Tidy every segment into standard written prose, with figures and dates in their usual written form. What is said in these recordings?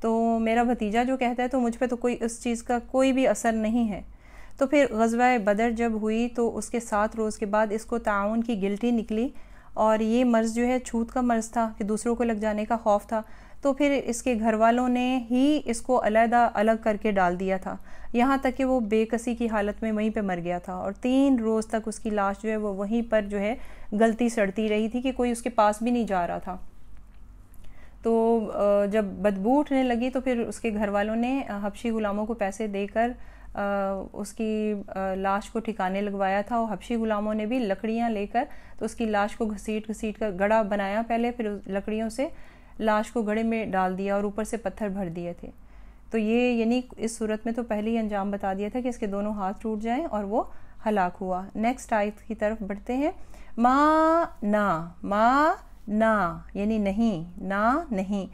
تو میرا بھتیجا جو کہتا ہے تو مجھ پہ تو کوئی اس چیز کا کوئی بھی اثر نہیں ہے۔ تو پھر غزوہ بدر جب ہوئی تو اس کے 7 روز کے بعد اس کو تعاون کی گلٹی نکلی، اور یہ مرض جو ہے چھوت کا مرض تھا کہ دوسروں کو لگ جانے کا خوف تھا، تو پھر اس کے گھر والوں نے ہی اس کو علیحدہ الگ کر کے ڈال دیا تھا، یہاں تک کہ وہ بے کسی کی حالت میں وہیں پہ مر گیا تھا، اور 3 روز تک اس کی لاش جو ہے وہ وہیں پر جو ہے گلتی سڑتی رہی تھی کہ کوئی اس کے پاس بھی نہیں جا رہا تھا۔ تو جب بدبو اٹھنے لگی تو پھر اس کے گھر والوں نے حبشی غلاموں کو پیسے دے کر اس کی لاش کو ٹھکانے لگوایا تھا، اور حبشی غلاموں نے بھی لکڑیاں لے کر تو اس کی لاش کو گھسیٹ کر گڑھا بنایا پہلے، پھر لکڑیوں سے لاش کو گڑھے میں ڈال دیا اور اوپر سے پتھر بھر دیے تھے۔ تو یہ یعنی اس صورت میں تو پہلے ہی انجام بتا دیا تھا کہ اس کے دونوں ہاتھ ٹوٹ جائیں اور وہ ہلاک ہوا۔ نیکسٹ آیت کی طرف بڑھتے ہیں۔ ما نا یعنی نہیں، نا نہیں،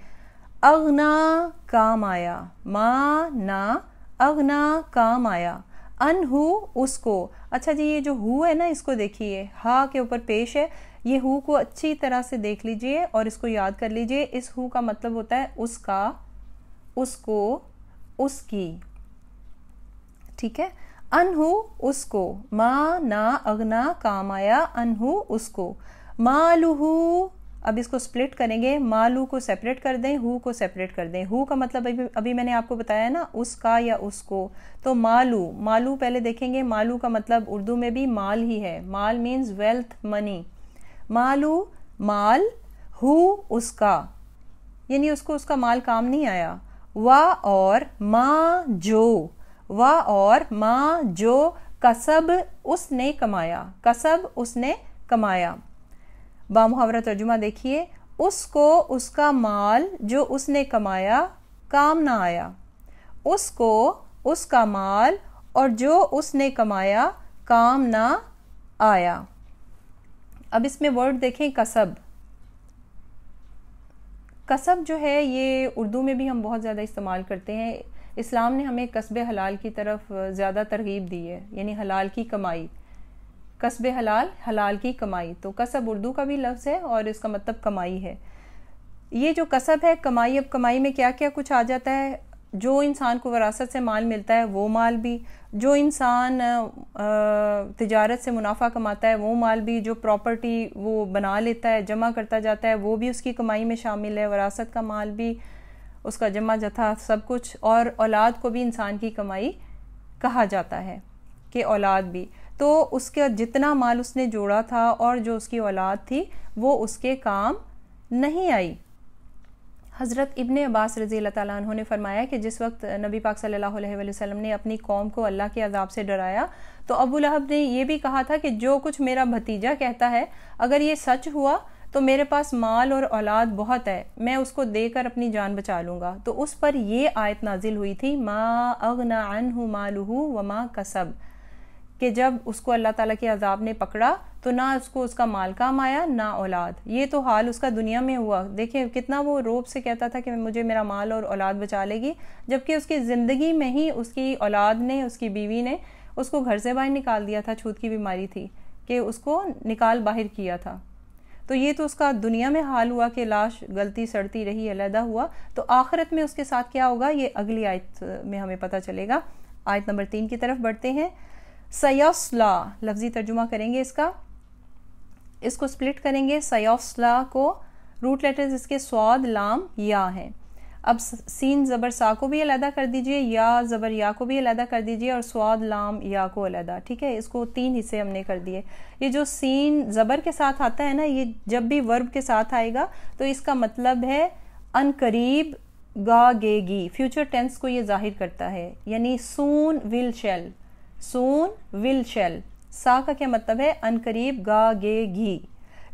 اغنا کام آیا، ما نا اغنا کام آیا، انہو اس کو۔ اچھا جی، یہ جو ہو ہے نا اس کو دیکھیے، ہا کے اوپر پیش ہے، یہ ہو کو اچھی طرح سے دیکھ لیجئے اور اس کو یاد کر لیجئے۔ اس ہو کا مطلب ہوتا ہے اس کا، اس کو، اس کی، ٹھیک ہے۔ انہو اس کو، ما نا اغنا کام آیا، انہو اس کو، مالہو، اب اس کو سپلٹ کریں گے، مالو کو سیپریٹ کر دیں، ہو کو سیپریٹ کر دیں۔ ہو کا مطلب ابھی میں نے آپ کو بتایا نا اس کا یا اس کو، تو مالو پہلے دیکھیں گے، مالو کا مطلب اردو میں بھی مال ہی ہے، مال مینز ویلتھ، منی، مالو مال، ہو اس کا، یعنی اس کو اس کا مال کام نہیں آیا۔ وا اور ما جو کسب اس نے کمایا، کسب اس نے کمایا۔ بامحاورہ ترجمہ دیکھیے، اس کو اس کا مال جو اس نے کمایا کام نہ آیا، اس کو اس کا مال اور جو اس نے کمایا کام نہ آیا۔ اب اس میں ورڈ دیکھیں کسب، کسب جو ہے یہ اردو میں بھی ہم بہت زیادہ استعمال کرتے ہیں۔ اسلام نے ہمیں کسب حلال کی طرف زیادہ ترغیب دی ہے، یعنی حلال کی کمائی، کسب حلال، حلال کی کمائی۔ تو کسب اردو کا بھی لفظ ہے اور اس کا مطلب کمائی ہے۔ یہ جو کسب ہے کمائی، اب کمائی میں کیا کیا کچھ آ جاتا ہے؟ جو انسان کو وراثت سے مال ملتا ہے وہ مال بھی، جو انسان تجارت سے منافع کماتا ہے وہ مال بھی، جو پراپرٹی وہ بنا لیتا ہے، جمع کرتا جاتا ہے، وہ بھی اس کی کمائی میں شامل ہے، وراثت کا مال بھی، اس کا جمع جتھا سب کچھ، اور اولاد کو بھی انسان کی کمائی کہا جاتا ہے کہ اولاد بھی۔ تو اس کا جتنا مال اس نے جوڑا تھا اور جو اس کی اولاد تھی وہ اس کے کام نہیں آئی۔ حضرت ابن عباس رضی اللہ تعالیٰ عنہ نے فرمایا کہ جس وقت نبی پاک صلی اللہ علیہ وسلم نے اپنی قوم کو اللہ کے عذاب سے ڈرایا تو ابو لہب نے یہ بھی کہا تھا کہ جو کچھ میرا بھتیجا کہتا ہے اگر یہ سچ ہوا تو میرے پاس مال اور اولاد بہت ہے، میں اس کو دے کر اپنی جان بچا لوں گا۔ تو اس پر یہ آیت نازل ہوئی تھی، ما اغنا عنہ مالہ وما کسب، کہ جب اس کو اللہ تعالیٰ کے عذاب نے پکڑا تو نہ اس کو اس کا مال کام آیا نہ اولاد۔ یہ تو حال اس کا دنیا میں ہوا، دیکھیں کتنا وہ روب سے کہتا تھا کہ مجھے میرا مال اور اولاد بچا لے گی، جبکہ اس کی زندگی میں ہی اس کی اولاد نے، اس کی بیوی نے اس کو گھر سے باہر نکال دیا تھا، چھوت کی بیماری تھی کہ اس کو نکال باہر کیا تھا۔ تو یہ تو اس کا دنیا میں حال ہوا کہ لاش گلتی سڑتی رہی، علیحدہ ہوا، تو آخرت میں اس کے ساتھ کیا ہوگا یہ اگلی آیت میں ہمیں پتہ چلے گا۔ آیت نمبر 3 کی طرف بڑھتے ہیں۔ سیصلا، لفظی ترجمہ کریں گے اس کو سپلٹ کریں گے۔ سیصلا کو روٹ لیٹرز اس کے صاد، لام، یا ہیں۔ اب سین زبر سا کو بھی علیحدہ کر دیجئے، یا زبر یا کو بھی علیحدہ کر دیجئے، اور صاد، لام، یا کو علیحدہ، ٹھیک ہے۔ اس کو 3 حصے ہم نے کر دیے۔ یہ جو سین زبر کے ساتھ آتا ہے نا، یہ جب بھی ورب کے ساتھ آئے گا تو اس کا مطلب ہے ان قریب گا گے گی، فیوچر ٹینس کو یہ ظاہر کرتا ہے، یعنی سون ول شیل، سون ول شیل۔ سا کا کیا مطلب ہے؟ ان قریب گا گے گی۔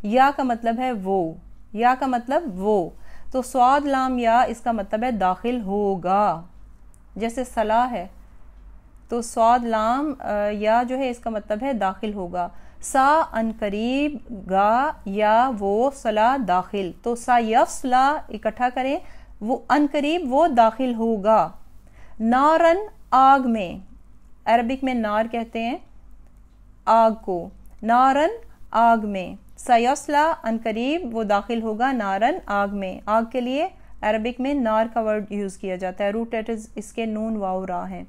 یا کا مطلب ہے وہ، یا کا مطلب وہ، تو صاد، لام، یا اس کا مطلب ہے داخل ہوگا، جیسے صلاح ہے تو صاد، لام، یا جو ہے اس کا مطلب ہے داخل ہوگا۔ سا ان قریب، گا یا وہ، صلاح داخل، تو سا یصلا اکٹھا کریں، وہ ان قریب وہ داخل ہوگا۔ نارن، آگ میں، عربک میں نار کہتے ہیں آگ کو، نارن آگ میں، سیصلا ان قریب وہ داخل ہوگا، نارن آگ میں، آگ کے لیے عربک میں نار کا ورڈ یوز کیا جاتا ہے، روٹ اس کے نون واو را ہیں۔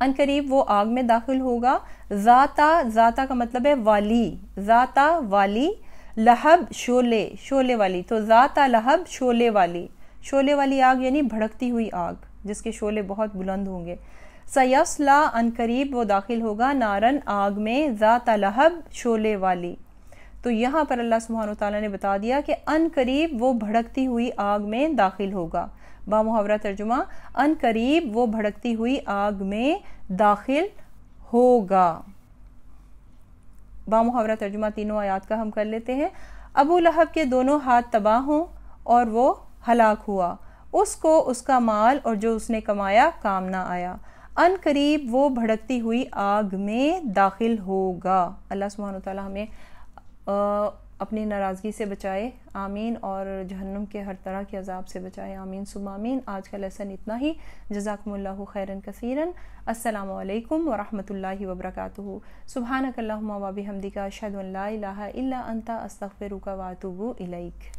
ان قریب وہ آگ میں داخل ہوگا، ذاتا کا مطلب ہے والی، ذاتا والی، لہب شولے والی، تو ذاتا لہب شولے والی آگ یعنی بھڑکتی ہوئی آگ جس کے شولے بہت بلند ہوں گے۔ سیصلا ان قریب وہ داخل ہوگا، نارن آگ میں، ذات لہب شولے والی۔ تو یہاں پر اللہ سبحانہ وتعالیٰ نے بتا دیا کہ ان قریب وہ بھڑکتی ہوئی آگ میں داخل ہوگا۔ با محاورہ ترجمہ، ان قریب وہ بھڑکتی ہوئی آگ میں داخل ہوگا۔ با محاورہ ترجمہ تینوں آیات کا ہم کر لیتے ہیں۔ ابو لہب کے دونوں ہاتھ تباہ ہوں اور وہ ہلاک ہوا، اس کو اس کا مال اور جو اس نے کمایا کام نہ آیا، ان قریب وہ بھڑکتی ہوئی آگ میں داخل ہوگا۔ اللہ سبحانہ وتعالی ہمیں اپنی ناراضگی سے بچائے، آمین، اور جہنم کے ہر طرح کے عذاب سے بچائے، آمین ثم آمین۔ آج کا لیسن اتنا ہی، جزاکم اللہ خیرا کثیرا، السلام علیکم ورحمۃ اللہ وبرکاتہ۔ سبحانک اللہم و بحمدک، اشہد ان لا الہ الا انت، استغفرک و اتوب الیک۔